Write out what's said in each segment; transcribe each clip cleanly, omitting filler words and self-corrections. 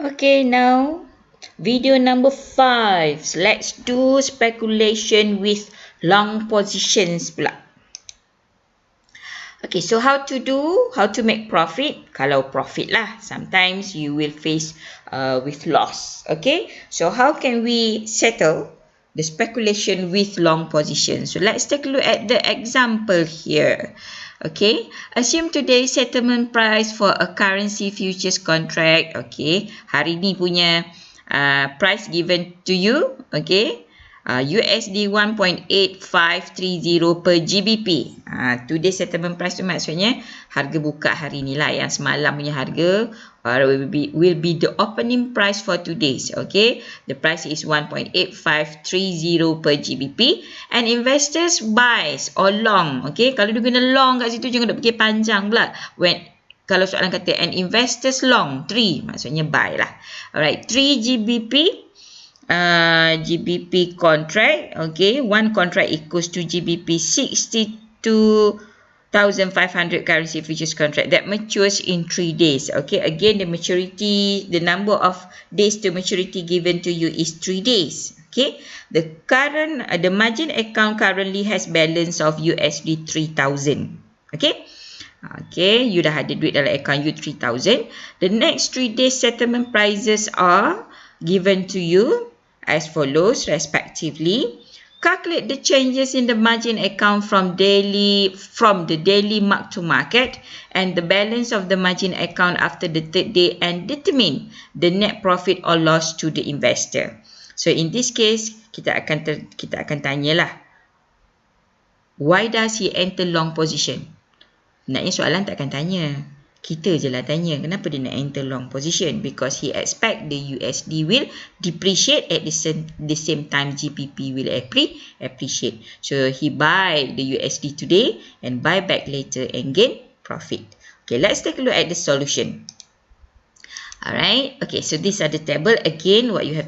Okay, now video number 5. Let's do speculation with long positions pula. Okay, so how to make profit? Kalau profit lah, sometimes you will face with loss. Okay, so how can we settle the speculation with long positions? So let's take a look at the example here. Okay, assume today's settlement price for a currency futures contract. Okay, hari ni punya price given to you. Okay, USD 1.8530 per GBP. Today settlement price tu maksudnya harga buka hari ni lah, yang semalam punya harga will be the opening price for today's. Okay, the price is 1.8530 per GBP and investors buys or long. Okay, kalau dia guna long kat situ jangan nak fikir panjang pula. Kalau soalan kata and investors long 3, maksudnya buy lah. Alright, 3 GBP GBP contract. Okay, one contract equals to GBP 62,500 currency futures contract that matures in 3 days. Okay, again the number of days to maturity given to you is 3 days. Okay, the margin account currently has balance of USD 3,000. Okay, you dah ada duit dalam account you 3,000. The next 3 days settlement prices are given to you as follows respectively. Calculate the changes in the margin account from the daily mark to market and the balance of the margin account after the third day and determine the net profit or loss to the investor. So in this case, kita akan tanyalah, why does he enter long position? Naknya soalan tak akan tanya. Kita je lah tanya kenapa dia nak enter long position, because he expect the USD will depreciate at the same time GBP will appreciate. So he buy the USD today and buy back later and gain profit. Okay, let's take a look at the solution. Alright, okay, so these are the table. Again, what you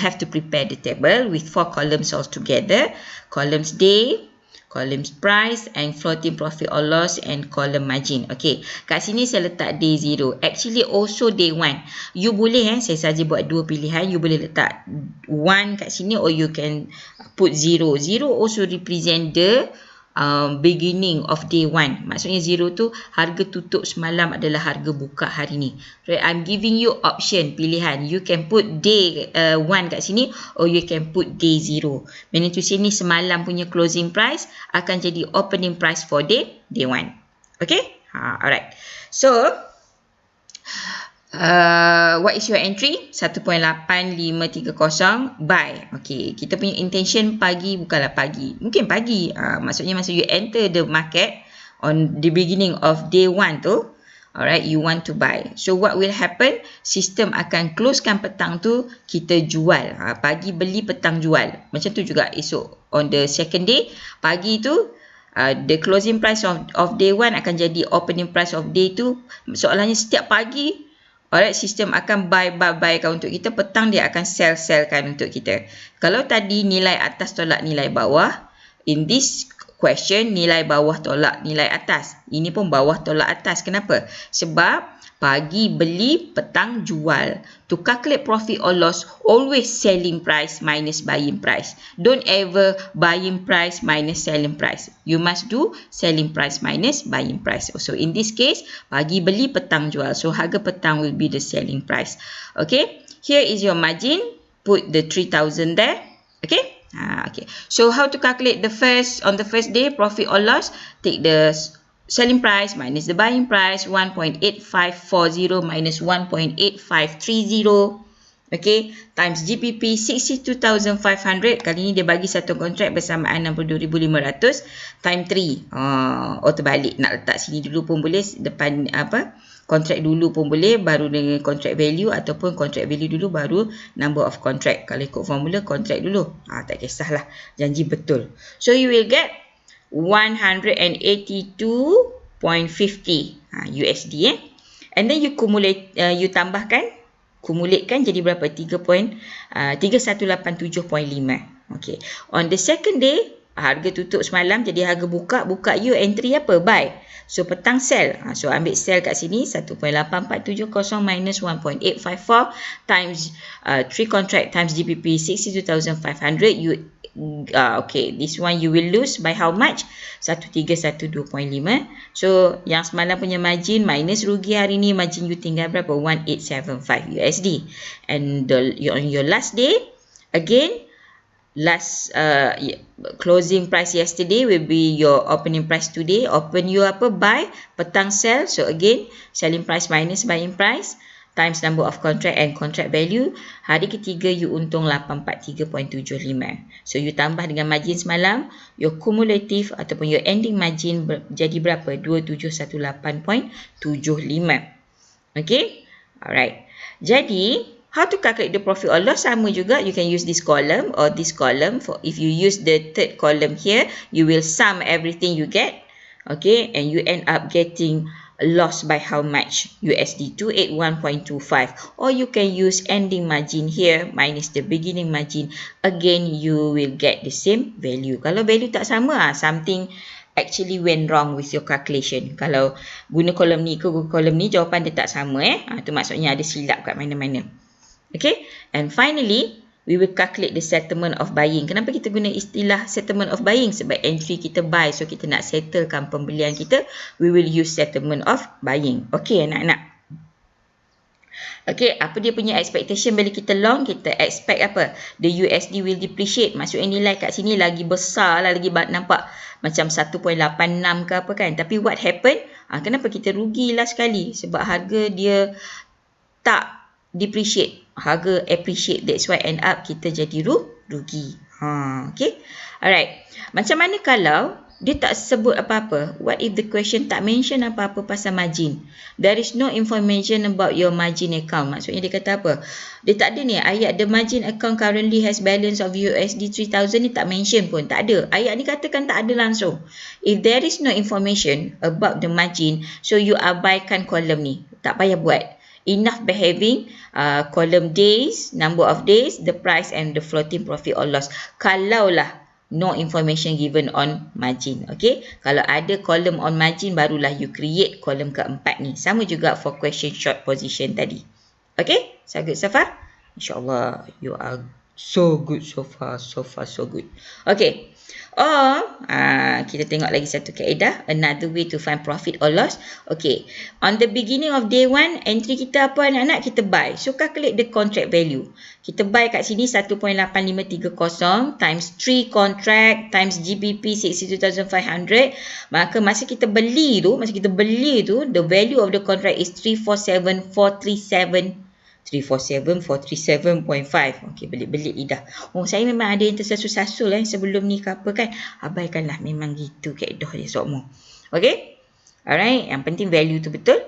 have to prepare the table with 4 columns all together. Columns day, columns price and floating profit or loss and column margin. Okay, kat sini saya letak day 0. Actually also day 1. You boleh saya saja buat 2 pilihan. You boleh letak 1 kat sini or you can put 0. 0 also represent the beginning of day 1. Maksudnya 0 tu harga tutup semalam adalah harga buka hari ni. Right, I'm giving you option, pilihan. You can put day 1 kat sini or you can put day 0. Meaning to say ni semalam punya closing price akan jadi opening price for day 1. Okay? Alright. So, what is your entry? 1.8530 buy. Okay, kita punya intention pagi bukanlah pagi. Mungkin pagi. Maksudnya masa you enter the market on the beginning of day 1 tu, alright, you want to buy. So what will happen? Sistem akan closekan petang tu, kita jual. Pagi beli, petang jual. Macam tu juga esok. On the second day, pagi tu the closing price of day 1 akan jadi opening price of day 2. Soalannya setiap pagi, alright, sistem akan buy kan untuk kita, petang dia akan sell kan untuk kita. Kalau tadi nilai atas tolak nilai bawah, in this question nilai bawah tolak nilai atas. Ini pun bawah tolak atas. Kenapa? Sebab pagi beli, petang jual. To calculate profit or loss, always selling price minus buying price. Don't ever buying price minus selling price. You must do selling price minus buying price. So in this case, pagi beli, petang jual. So harga petang will be the selling price. Okay, here is your margin. Put the 3,000 there. Okay. Okay. So how to calculate on the first day profit or loss? Take the selling price minus the buying price, 1.8540 minus 1.8530. Okay, times GBP 62,500. Kali ni dia bagi satu kontrak bersamaan 62,500 times 3. Terbalik, nak letak sini dulu pun boleh, depan kontrak dulu pun boleh, baru dengan contract value, ataupun contract value dulu baru number of contract. Kalau ikut formula, contract dulu. Tak kisahlah, janji betul. So you will get 182.50 USD and then you kumulatekan jadi berapa? 3187.5. Okay, on the second day harga tutup semalam jadi harga buka you entry apa? Buy. So petang sell. So ambil sell kat sini 1.8470 minus 1.854 times 3 contract times GBP 62,500. You okay, this one you will lose by how much? 1312.5. So yang semalam punya margin minus rugi hari ni, margin you tinggal berapa? 1875 USD. And on your last day, again, last closing price yesterday will be your opening price today. Open you apa? Buy, petang sell. So again, selling price minus buying price times number of contract and contract value. Hari ketiga you untung 843.75. So you tambah dengan margin semalam, your cumulative ataupun your ending margin jadi berapa? 2718.75. Okay, alright. Jadi how to calculate the profit or loss? Sama juga, you can use this column or this column. For if you use the third column here, you will sum everything you get, okay, and you end up getting a loss by how much? USD 281.25. Or you can use ending margin here minus the beginning margin. Again, you will get the same value. Kalau value tak sama, something actually went wrong with your calculation. Kalau guna kolom ni ke guna kolom ni, jawapan dia tak sama. Itu maksudnya ada silap kat mana-mana. Okay, and finally, we will calculate the settlement of buying. Kenapa kita guna istilah settlement of buying? Sebab entry kita buy, so kita nak settlekan pembelian kita, we will use settlement of buying. Okay, anak-anak. Okay, apa dia punya expectation bila kita long? Kita expect apa? The USD will depreciate. Maksudnya nilai kat sini lagi besar lah, lagi nampak macam 1.86 ke apa kan. Tapi what happen? Kenapa kita rugilah sekali? Sebab harga dia tak depreciate, harga appreciate. That's why end up kita jadi rugi. Okay, alright. Macam mana kalau dia tak sebut apa-apa? What if the question tak mention apa-apa pasal margin? There is no information about your margin account. Maksudnya dia kata apa? Dia tak ada ni ayat the margin account currently has balance of USD 3,000 ni, tak mention pun, tak ada. Ayat ni katakan tak ada langsung. If there is no information about the margin, so you abaikan kolom ni, tak payah buat. Enough by having column days, number of days, the price and the floating profit or loss. Kalaulah no information given on margin. Okay, kalau ada column on margin, barulah you create column keempat ni. Sama juga for question short position tadi. Okay, so good so far? InsyaAllah you are so good so far. So good. Okay. Kita tengok lagi satu kaedah. Another way to find profit or loss. Okay. On the beginning of day 1, entry kita apa anak-anak? Kita buy. So calculate the contract value. Kita buy kat sini 1.8530 times 3 contract times GBP 62,500. Maka masa kita beli tu, the value of the contract is 347,437. 347,437.5. Okey, belit-belit lidah. Saya memang ada yang tersasul-sasul sebelum ni ke apa kan. Abaikanlah, memang gitu kaedah dia sokmo. Okey. Alright, yang penting value tu betul.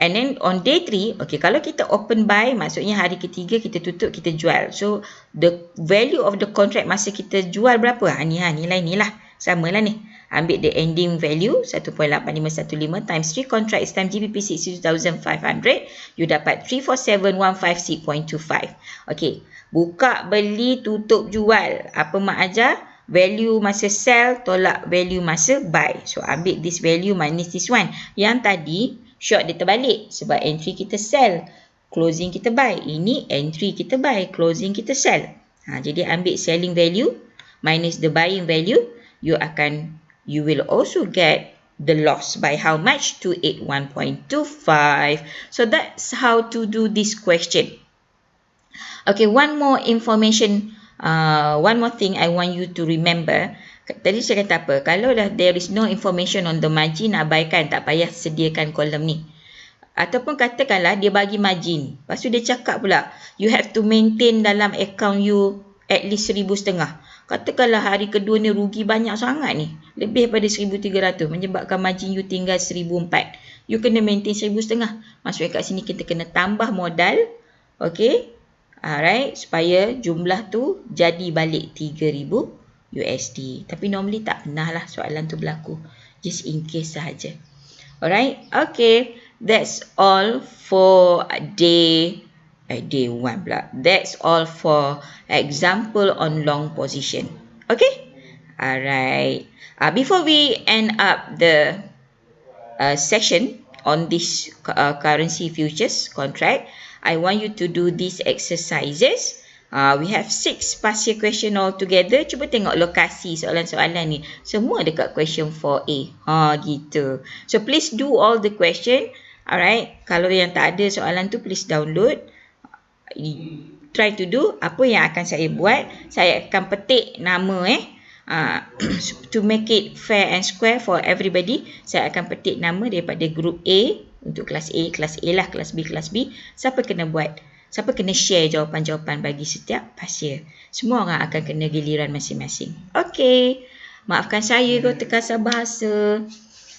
And then on day 3, okay, kalau kita open buy, maksudnya hari ketiga kita tutup, kita jual. So the value of the contract masa kita jual berapa? Nilai ni lah. Sama lah ni. Ambil the ending value 1.8515 times 3 contracts times GBP 62,500. You dapat 347,156.25. Okay. Buka, beli, tutup, jual. Apa mak ajar? Value masa sell tolak value masa buy. So ambil this value minus this one. Yang tadi short dia terbalik. Sebab entry kita sell, closing kita buy. Ini entry kita buy, closing kita sell. Jadi ambil selling value minus the buying value. You will also get the loss by how much? 281.25. So that's how to do this question. Okay, one more information. One more thing I want you to remember. Tadi saya kata apa? Kalau there is no information on the margin, abaikan, tak payah sediakan kolom ni. Ataupun katakanlah dia bagi margin. Lepas tu dia cakap pula, you have to maintain dalam account you at least 1,500. Katakanlah hari kedua ni rugi banyak sangat ni. Lebih pada 1,300. Menyebabkan margin you tinggal 1,400. You kena maintain 1,500. Maksudnya kat sini kita kena tambah modal. Okay. Alright. Supaya jumlah tu jadi balik 3,000 USD. Tapi normally tak pernah lah soalan tu berlaku. Just in case sahaja. Alright. Okay. That's all for day 1 pula. That's all for example on long position. Okay? Alright. Before we end up the session on this currency futures contract, I want you to do these exercises. We have 6 past year question all together. Cuba tengok lokasi soalan-soalan ni. Semua dekat question 4A. Gitu. So please do all the question. Alright. Kalau yang tak ada soalan tu, please download. Try to do. Apa yang akan saya buat, saya akan petik nama to make it fair and square for everybody. Saya akan petik nama daripada group A untuk kelas A lah, kelas B. Siapa kena buat? Siapa kena share jawapan-jawapan bagi setiap past year? Semua orang akan kena giliran masing-masing. Okay. Maafkan saya kalau terkasar bahasa.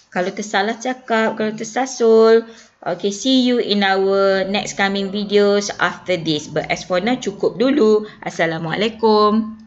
Kalau tersalah cakap, kalau tersasul. Okay, see you in our next coming videos after this. But as for now, cukup dulu. Assalamualaikum.